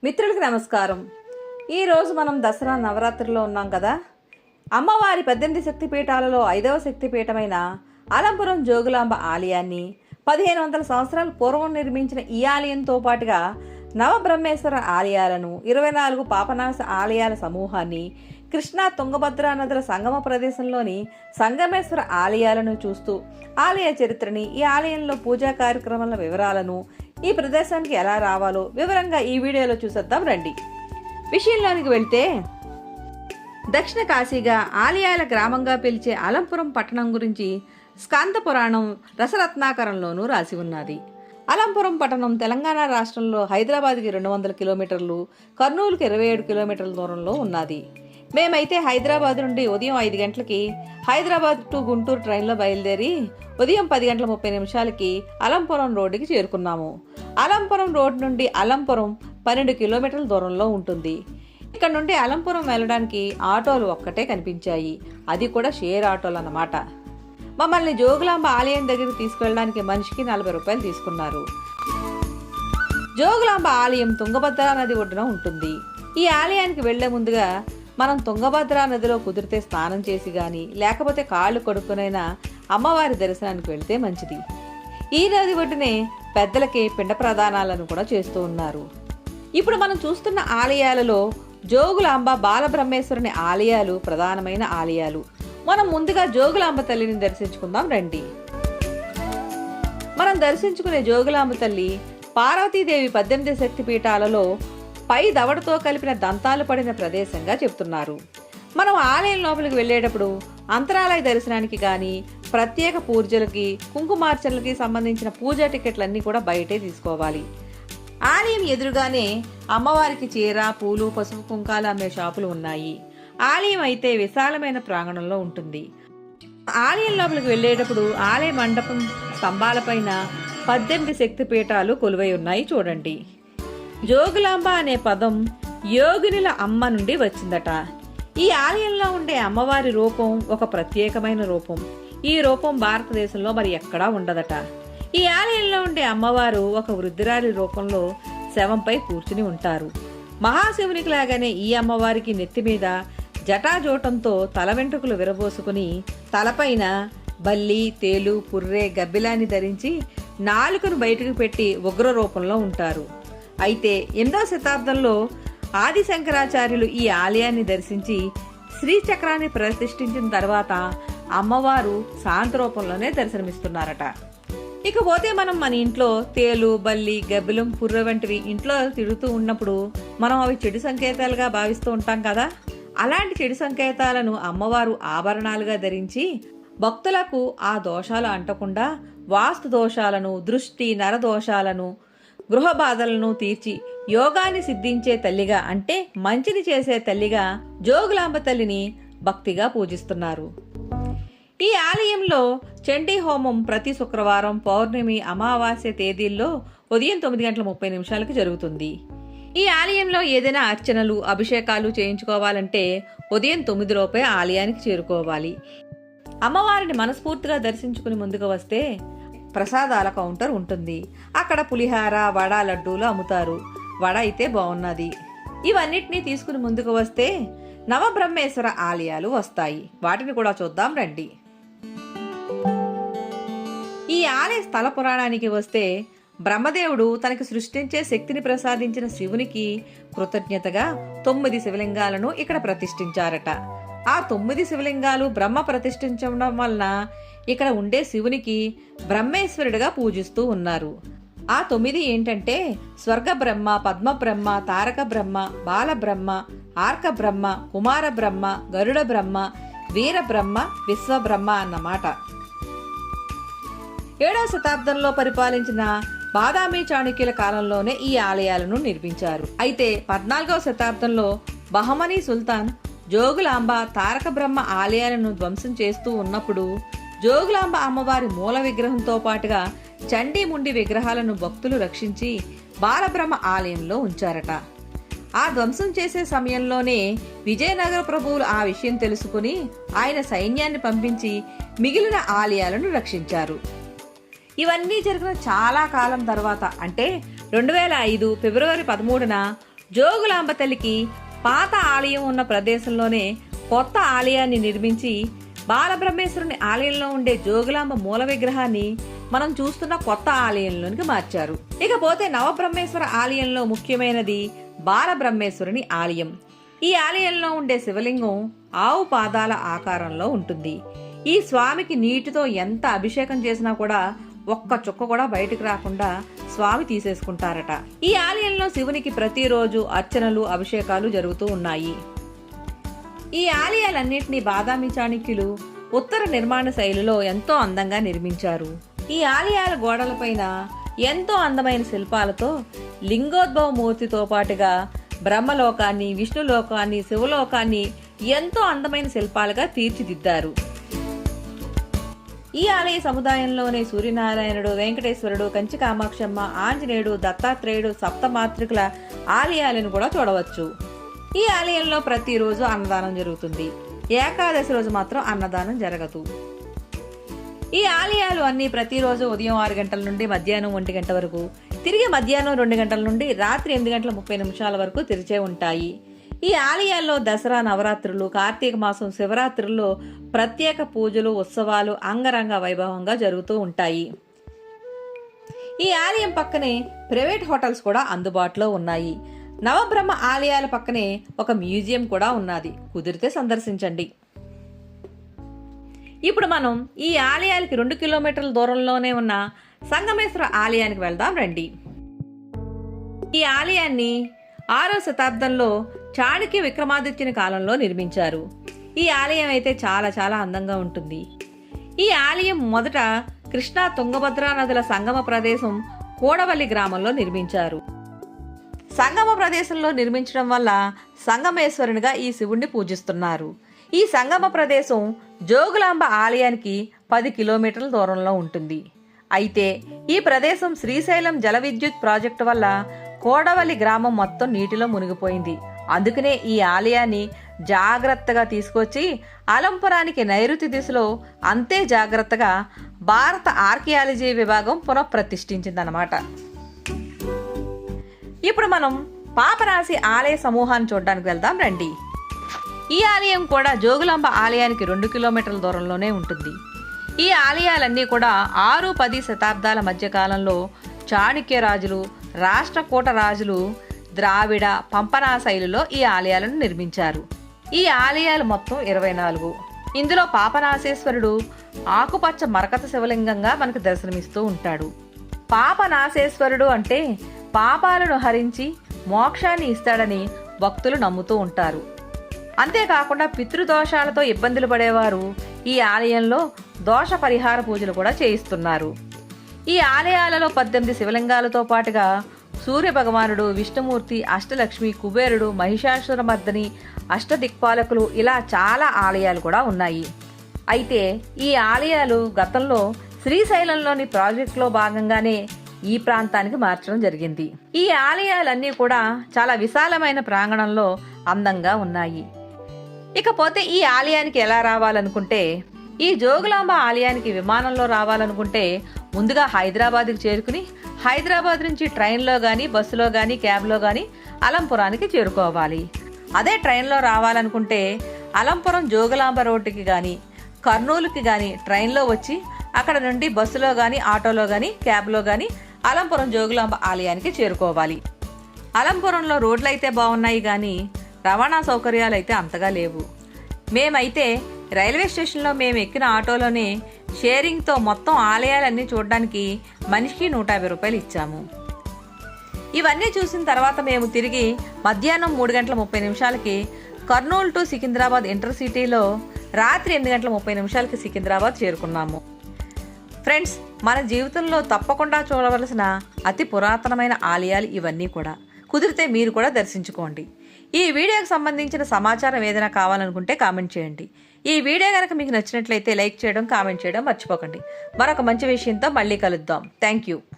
మిత్రులకి నమస్కారం. ఈరోజు మనం దసరా నవరాత్రిలో ఉన్నాం కదా. అమ్మవారి 18 శక్తిపీఠాలలో 5వ శక్తిపీఠమైన అలంపురం జోగులాంబ ఆలయాన్ని 1500 సంవత్సరాల పూర్వం నిర్మించిన ఈ ఆలయంతో పాటుగా నవబ్రహ్మేశ్వర ఆలయాలను 24 పాపనాశ ఆలయాల సమూహాన్ని కృష్ణా తుంగభద్రా నదుల సంగమ ప్రదేశంలోని సంగమేశ్వర ఆలయాలను చూస్తూ ఆలయ చరిత్రని, ఈ ఆలయంలో పూజా కార్యక్రమాల వివరాలను, ఈ ప్రదేశానికి ఎలా రావాలో వివరంగా ఈ వీడియోలో చూసేద్దాం రండి. విషయంలోనికి వెళ్తే, దక్షిణ కాశీగా ఆలయాల గ్రామంగా పిలిచే అలంపురం పట్టణం గురించి స్కాంద పురాణం రసరత్నాకరంలోనూ రాసి ఉన్నది. అలంపురం పట్టణం తెలంగాణ రాష్ట్రంలో హైదరాబాద్కి 200 కిలోమీటర్లు, కర్నూలుకి 27 కిలోమీటర్ల దూరంలో ఉన్నది. మేమైతే హైదరాబాద్ నుండి ఉదయం 5 గంటలకి హైదరాబాద్ టు గుంటూరు ట్రైన్లో బయలుదేరి ఉదయం 10 గంటల 30 నిమిషాలకి అలంపురం రోడ్డుకి చేరుకున్నాము. అలంపురం రోడ్ నుండి అలంపురం 12 కిలోమీటర్ల దూరంలో ఉంటుంది. ఇక్కడ నుండి అలంపురం వెళ్ళడానికి ఆటోలు ఒక్కటే కనిపించాయి, అది కూడా షేర్ ఆటోలు అన్నమాట. మమ్మల్ని జోగులాంబ ఆలయం దగ్గరికి తీసుకెళ్ళడానికి మనిషికి 40 రూపాయలు తీసుకున్నారు. జోగులాంబ ఆలయం తుంగభద్రా నది ఒడ్డున ఉంటుంది. ఈ ఆలయానికి వెళ్లే ముందుగా మనం తుంగభద్రా నదిలో కుదిరితే స్నానం చేసి గాని, లేకపోతే కాళ్ళు కడుక్కునైనా అమ్మవారి దర్శనానికి వెళితే మంచిది. ఈ నది ఒడ్డునే పెద్దలకి పిండ ప్రదానాలను కూడా చేస్తూ ఉన్నారు. ఇప్పుడు మనం చూస్తున్న ఆలయాలలో జోగులాంబ బాలబ్రహ్మేశ్వరుని ఆలయాలు ప్రధానమైన ఆలయాలు. మనం ముందుగా జోగులాంబ తల్లిని దర్శించుకుందాం రండి. మనం దర్శించుకునే జోగులాంబ తల్లి పార్వతీదేవి 18 శక్తిపీఠాలలో పై దవడతో కలిపిన దంతాలు పడిన ప్రదేశంగా చెప్తున్నారు. మనం ఆలయం లోపలికి వెళ్ళేటప్పుడు అంతరాలయ దర్శనానికి కానీ, ప్రత్యేక పూజలకి, కుంకుమార్చనలకి సంబంధించిన పూజా టికెట్లన్నీ కూడా బయటే తీసుకోవాలి. ఆలయం ఎదురుగానే అమ్మవారికి చీర, పూలు, పసుపు, కుంకాలు అమ్మే షాపులు ఉన్నాయి. ఆలయం అయితే విశాలమైన ప్రాంగణంలో ఉంటుంది. ఆలయం లోపలికి వెళ్ళేటప్పుడు ఆలయ మండపం స్తంభాలపైన 18 శక్తిపీఠాలు కొలువై ఉన్నాయి చూడండి. జోగులాంబ అనే పదం యోగినుల అమ్మ నుండి వచ్చిందట. ఈ ఆలయంలో ఉండే అమ్మవారి రూపం ఒక ప్రత్యేకమైన రూపం. ఈ రూపం భారతదేశంలో మరి ఎక్కడా ఉండదట. ఈ ఆలయంలో ఉండే అమ్మవారు ఒక వృద్ధురాలి రూపంలో శవంపై కూర్చుని ఉంటారు. మహాశివునికి లాగానే ఈ అమ్మవారికి నెత్తి మీద జటాజోటంతో తల వెంట్రుకలు విరబోసుకుని, తలపైన బల్లి, తేలు, పుర్రె, గబ్బిలాన్ని ధరించి నాలుకను బయటకు పెట్టి ఉగ్ర రూపంలో ఉంటారు. అయితే 8వ శతాబ్దంలో ఆది శంకరాచార్యులు ఈ ఆలయాన్ని దర్శించి శ్రీచక్రాన్ని ప్రతిష్ఠించిన తర్వాత అమ్మవారు శాంత రూపంలోనే దర్శనమిస్తున్నారట. ఇకపోతే మనం మన ఇంట్లో తేలు, బల్లి, గబ్బిలం, పుర్రె వంటివి ఇంట్లో తిరుగుతూ ఉన్నప్పుడు మనం అవి చెడు సంకేతాలుగా భావిస్తూ ఉంటాం కదా. అలాంటి చెడు సంకేతాలను అమ్మవారు ఆభరణాలుగా ధరించి భక్తులకు ఆ దోషాలు అంటకుండా వాస్తు దోషాలను, దృష్టి, నరదోషాలను, గృహ బాధలను తీర్చి యోగాన్ని సిద్ధించే తల్లిగా, అంటే మంచిని చేసే తల్లిగా జోగులాంబ తల్లిని భక్తిగా పూజిస్తున్నారు. ఈ ఆలయంలో చండీ హోమం ప్రతి శుక్రవారం, పౌర్ణమి, అమావాస్య తేదీల్లో ఉదయం 9 గంటల 30 నిమిషాలకు జరుగుతుంది. ఈ ఆలయంలో ఏదైనా అర్చనలు, అభిషేకాలు చేయించుకోవాలంటే ఉదయం 9 లోపే ఆలయానికి చేరుకోవాలి. అమ్మవారిని మనస్ఫూర్తిగా దర్శించుకుని ముందుకు వస్తే ప్రసాదాల కౌంటర్ ఉంటుంది. అక్కడ పులిహార, వడ, లడ్డూలు అమ్ముతారు. వడ అయితే బాగున్నది. ఇవన్నిటినీ తీసుకుని ముందుకు వస్తే నవబ్రహ్మేశ్వర ఆలయాలు వస్తాయి. వాటిని కూడా చూద్దాం రండి. ఈ ఆలయ స్థల పురాణానికి వస్తే, బ్రహ్మదేవుడు తనకి సృష్టించే శక్తిని ప్రసాదించిన శివునికి కృతజ్ఞతగా 9 శివలింగాలను ఇక్కడ ప్రతిష్ఠించారట. ఆ 9 శివలింగాలు బ్రహ్మ ప్రతిష్ఠించడం వలన ఇక్కడ ఉండే శివునికి బ్రహ్మేశ్వరుడిగా పూజిస్తూ ఉన్నారు. ఆ 9 ఏంటంటే స్వర్గ బ్రహ్మ, పద్మ బ్రహ్మ, తారక బ్రహ్మ, బాల బ్రహ్మ, ఆర్క బ్రహ్మ, కుమార బ్రహ్మ, గరుడ బ్రహ్మ, వీర బ్రహ్మ, విశ్వబ్రహ్మ అన్నమాట. 7వ శతాబ్దంలో పరిపాలించిన బాదామి చాణుక్యుల కాలంలోనే ఈ ఆలయాలను నిర్మించారు. అయితే 14వ శతాబ్దంలో బహమనీ సుల్తాన్ జోగులాంబ, తారక బ్రహ్మ ఆలయాలను ధ్వంసం చేస్తూ ఉన్నప్పుడు జోగులాంబ అమ్మవారి మూల విగ్రహంతో పాటుగా చండీ, ముండి విగ్రహాలను భక్తులు రక్షించి బాలబ్రహ్మ ఆలయంలో ఉంచారట. ఆ ధ్వంసం చేసే సమయంలోనే విజయనగర ప్రభువులు ఆ విషయం తెలుసుకుని ఆయన సైన్యాన్ని పంపించి మిగిలిన ఆలయాలను రక్షించారు. ఇవన్నీ జరిగిన చాలా కాలం తర్వాత, అంటే 2005 ఫిబ్రవరి 13న జోగులాంబ తల్లికి పాత ఆలయం ఉన్న ప్రదేశంలోనే కొత్త ఆలయాన్ని నిర్మించి బాలబ్రహ్మేశ్వరుని ఆలయంలో ఉండే జోగులాంబ మూల విగ్రహాన్ని మనం చూస్తున్న కొత్త ఆలయంలోనికి మార్చారు. ఇకపోతే నవబ్రహ్మేశ్వర ఆలయంలో ముఖ్యమైనది బాలబ్రహ్మేశ్వరుని ఆలయం. ఈ ఆలయంలో ఉండే శివలింగం ఆవు పాదాల ఆకారంలో ఉంటుంది. ఈ స్వామికి నీటితో ఎంత అభిషేకం చేసినా కూడా ఒక్క చుక్క కూడా బయటకు రాకుండా స్వామి తీసేసుకుంటారట. ఈ ఆలయంలో శివునికి ప్రతిరోజు అర్చనలు, అభిషేకాలు జరుగుతూ ఉన్నాయి. ఈ ఆలయాలన్నింటినీ బాదామి చాణక్యులు ఉత్తర నిర్మాణ శైలిలో ఎంతో అందంగా నిర్మించారు. ఈ ఆలయాల గోడలపైన ఎంతో అందమైన శిల్పాలతో లింగోద్భవ మూర్తితో పాటుగా బ్రహ్మలోకాన్ని, విష్ణులోకాన్ని, శివలోకాన్ని ఎంతో అందమైన శిల్పాలుగా తీర్చిదిద్దారు. ఈ ఆలయ సముదాయంలోనే సూర్యనారాయణుడు, వెంకటేశ్వరుడు, కంచి కామాక్షమ్మ, ఆంజనేయుడు, దత్తాత్రేయుడు, సప్తమాతృకుల ఆలయాలను కూడా చూడవచ్చు. ఈ ఆలయంలో ప్రతిరోజు అన్నదానం జరుగుతుంది. ఏకాదశి రోజు మాత్రం అన్నదానం జరగదు. ఈ ఆలయాలు అన్ని ప్రతిరోజు ఉదయం 6 గంటల నుండి మధ్యాహ్నం 1 గంట వరకు, తిరిగి మధ్యాహ్నం 2 గంటల నుండి రాత్రి 8:30 వరకు తెరిచే ఉంటాయి. ఈ ఆలయాల్లో దసరా, నవరాత్రులు, కార్తీక మాసం, శివరాత్రుల్లో ప్రత్యేక పూజలు, ఉత్సవాలు అంగరంగ వైభవంగా జరుగుతూ ఉంటాయి. ఈ ఆలయం పక్కనే ప్రైవేట్ హోటల్స్ కూడా అందుబాటులో ఉన్నాయి. నవబ్రహ్మ ఆలయాల పక్కనే ఒక మ్యూజియం కూడా ఉన్నది. కుదిరితే సందర్శించండి. ఇప్పుడు మనం ఈ ఆలయాలకి 2 కిలోమీటర్ల దూరంలోనే ఉన్న సంగమేశ్వర ఆలయానికి వెళ్దాం రండి. ఈ ఆలయాన్ని 6వ శతాబ్దంలో చాణక్య విక్రమాదిత్యుని కాలంలో నిర్మించారు. ఈ ఆలయం అయితే చాలా చాలా అందంగా ఉంటుంది. ఈ ఆలయం మొదట కృష్ణా, తుంగభద్రా నదుల సంగమ ప్రదేశం కోడవల్లి గ్రామంలో నిర్మించారు. సంగమ ప్రదేశంలో నిర్మించడం వల్ల సంగమేశ్వరునిగా ఈ శివుణ్ణి పూజిస్తున్నారు. ఈ సంగమ ప్రదేశం జోగులాంబ ఆలయానికి 10 కిలోమీటర్ల దూరంలో ఉంటుంది. అయితే ఈ ప్రదేశం శ్రీశైలం జల విద్యుత్ ప్రాజెక్టు వల్ల కోడవల్లి గ్రామం మొత్తం నీటిలో మునిగిపోయింది. అందుకనే ఈ ఆలయాన్ని జాగ్రత్తగా తీసుకొచ్చి అలంపురానికి నైరుతి దిశలో అంతే జాగ్రత్తగా భారత ఆర్కియాలజీ విభాగం పునఃప్రతిష్ఠించిందన్నమాట. ఇప్పుడు మనం పాపనాశి ఆలయ సమూహాన్ని చూడడానికి వెళ్దాం రండి. ఈ ఆలయం కూడా జోగులాంబ ఆలయానికి 2 కిలోమీటర్ల దూరంలోనే ఉంటుంది. ఈ ఆలయాలన్నీ కూడా 6-10 శతాబ్దాల మధ్య కాలంలో చాణక్య రాజులు, రాష్ట్రకూట రాజులు ద్రావిడ, పంపనా శైలిలో ఈ ఆలయాలను నిర్మించారు. ఈ ఆలయాలు మొత్తం 24. ఇందులో పాపనాశేశ్వరుడు ఆకుపచ్చ మరకత శివలింగంగా మనకు దర్శనమిస్తూ ఉంటాడు. పాపనాశేశ్వరుడు అంటే పాపాలను హరించి మోక్షాన్ని ఇస్తాడని భక్తులు నమ్ముతూ ఉంటారు. అంతేకాకుండా పితృదోషాలతో ఇబ్బందులు పడేవారు ఈ ఆలయంలో దోష పరిహార పూజలు కూడా చేయిస్తున్నారు. ఈ ఆలయాలలో 18 శివలింగాలతో పాటుగా సూర్య భగవానుడు, విష్ణుమూర్తి, అష్టలక్ష్మి, కుబేరుడు, మహిషాసురమర్దని, అష్టదిక్పాలకులు ఇలా చాలా ఆలయాలు కూడా ఉన్నాయి. అయితే ఈ ఆలయాలు గతంలో శ్రీశైలంలోని ప్రాజెక్టులో భాగంగానే ఈ ప్రాంతానికి మార్చడం జరిగింది. ఈ ఆలయాలన్నీ కూడా చాలా విశాలమైన ప్రాంగణంలో అందంగా ఉన్నాయి. ఇకపోతే ఈ ఆలయానికి ఎలా రావాలనుకుంటే, ఈ జోగులాంబ ఆలయానికి విమానంలో రావాలనుకుంటే ముందుగా హైదరాబాద్కి చేరుకుని హైదరాబాద్ నుంచి ట్రైన్లో కానీ, బస్సులో కానీ, క్యాబ్లో కానీ అలంపురానికి చేరుకోవాలి. అదే ట్రైన్లో రావాలనుకుంటే అలంపురం జోగులాంబ రోడ్డుకి కానీ, కర్నూలుకి కానీ ట్రైన్లో వచ్చి అక్కడ నుండి బస్సులో కానీ, ఆటోలో కానీ, క్యాబ్లో కానీ అలంపురం జోగులాంబ ఆలయానికి చేరుకోవాలి. అలంపురంలో రోడ్లు అయితే బాగున్నాయి కానీ రవాణా సౌకర్యాలు అయితే అంతగా లేవు. మేమైతే రైల్వే స్టేషన్లో మేము ఎక్కిన ఆటోలోనే షేరింగ్తో మొత్తం ఆలయాలన్నీ చూడడానికి మనిషికి 150 రూపాయలు ఇచ్చాము. ఇవన్నీ చూసిన తర్వాత మేము తిరిగి మధ్యాహ్నం 3:30 కర్నూలు టు సికింద్రాబాద్ ఇంటర్సిటీలో రాత్రి 8:30 సికింద్రాబాద్ చేరుకున్నాము. ఫ్రెండ్స్, మన జీవితంలో తప్పకుండా చూడవలసిన అతి పురాతనమైన ఆలయాలు ఇవన్నీ కూడా. కుదిరితే మీరు కూడా దర్శించుకోండి. ఈ వీడియోకి సంబంధించిన సమాచారం ఏదైనా కావాలనుకుంటే కామెంట్ చేయండి. ఈ వీడియో కనుక మీకు నచ్చినట్లయితే లైక్ చేయడం, కామెంట్ చేయడం మర్చిపోకండి. మరొక మంచి విషయంతో మళ్ళీ కలుద్దాం. Thank you.